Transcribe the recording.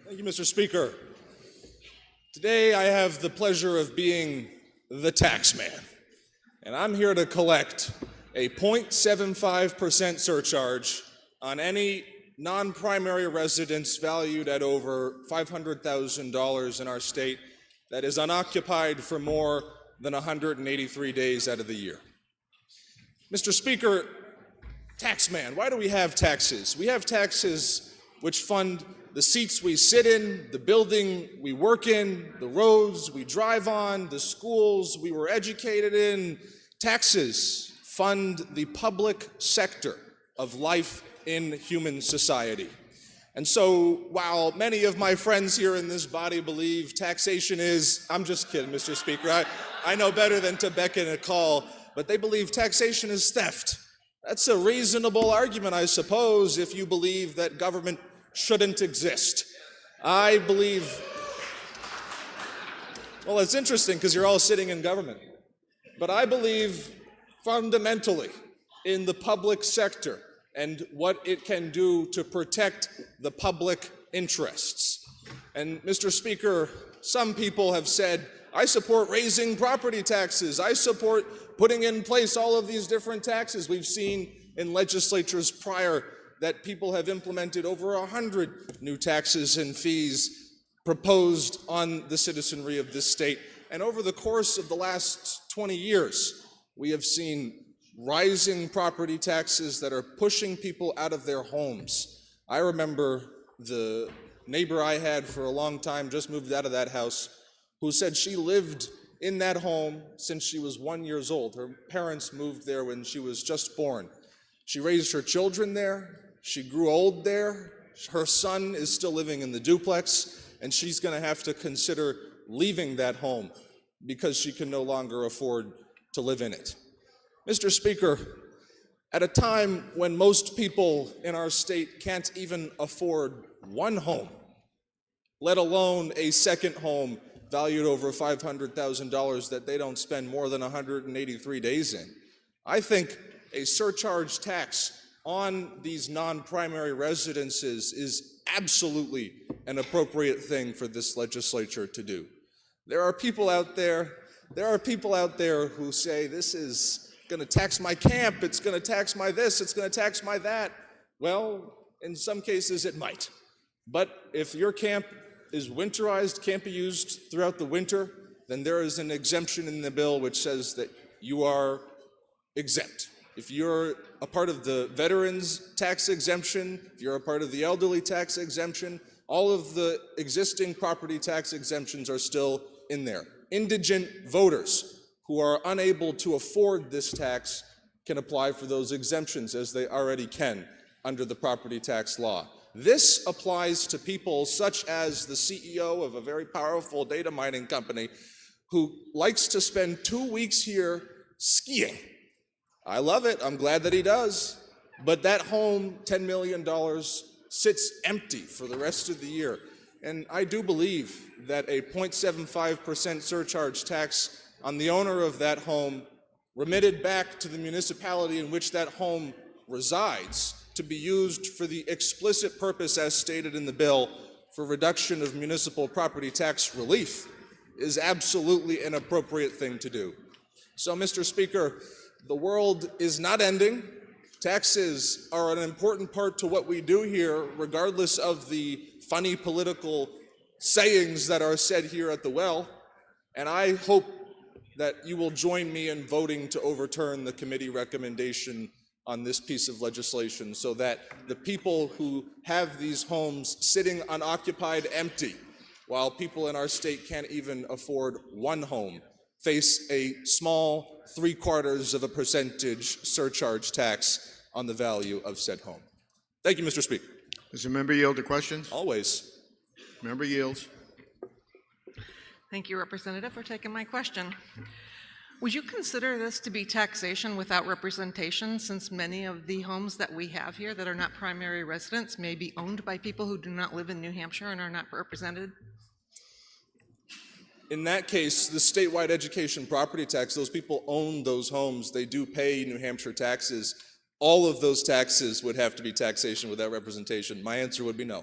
Thank you, Mr. Speaker. Today I have the pleasure of being the tax man, and I'm here to collect a 0.75% surcharge on any non-primary residence valued at over $500,000 in our state that is unoccupied for more than 183 days out of the year. Mr. Speaker, taxman, why do we have taxes? We have taxes which fund the seats we sit in, the building we work in, the roads we drive on, the schools we were educated in. Taxes fund the public sector of life in human society. And so while many of my friends here in this body believe taxation is, I'm just kidding, Mr. Speaker, I know better than to beckon a call, but they believe taxation is theft. That's a reasonable argument, I suppose, if you believe that government shouldn't exist. I believe, well, it's interesting because you're all sitting in government, but I believe fundamentally in the public sector and what it can do to protect the public interests. And Mr. Speaker, some people have said, I support raising property taxes. I support putting in place all of these different taxes. We've seen in legislatures prior that people have implemented over 100 new taxes and fees proposed on the citizenry of this state. And over the course of the last 20 years, we have seen rising property taxes that are pushing people out of their homes. I remember the neighbor I had for a long time, just moved out of that house, who said she lived in that home since she was 1 year old. Her parents moved there when she was just born. She raised her children there. She grew old there. Her son is still living in the duplex, and she's going to have to consider leaving that home because she can no longer afford to live in it. Mr. Speaker, at a time when most people in our state can't even afford one home, let alone a second home valued over $500,000 that they don't spend more than 183 days in, I think a surcharge tax on these non-primary residences is absolutely an appropriate thing for this legislature to do. There are people out there who say this is going to tax my camp, it's going to tax my this, it's going to tax my that. Well, in some cases it might. But if your camp is winterized, can't be used throughout the winter, then there is an exemption in the bill which says that you are exempt. If you're a part of the veterans tax exemption, if you're a part of the elderly tax exemption, all of the existing property tax exemptions are still in there. Indigent voters who are unable to afford this tax can apply for those exemptions, as they already can under the property tax law. This applies to people such as the CEO of a very powerful data mining company who likes to spend 2 weeks here skiing. I love it, I'm glad that he does, but that home, $10 million, sits empty for the rest of the year. And I do believe that a 0.75% surcharge tax on the owner of that home, remitted back to the municipality in which that home resides, to be used for the explicit purpose as stated in the bill for reduction of municipal property tax relief, is absolutely an appropriate thing to do. So, Mr. Speaker, the world is not ending. Taxes are an important part to what we do here, regardless of the funny political sayings that are said here at the well. And I hope that you will join me in voting to overturn the committee recommendation on this piece of legislation so that the people who have these homes sitting unoccupied empty, while people in our state can't even afford one home, face a small 0.75% surcharge tax on the value of said home. Thank you, Mr. Speaker. Does the member yield to questions? Always. Member yields. Thank you, Representative, for taking my question. Would you consider this to be taxation without representation, since many of the homes that we have here that are not primary residents may be owned by people who do not live in New Hampshire and are not represented? In that case, the statewide education property tax, those people own those homes, they do pay New Hampshire taxes. All of those taxes would have to be taxation without representation. My answer would be no.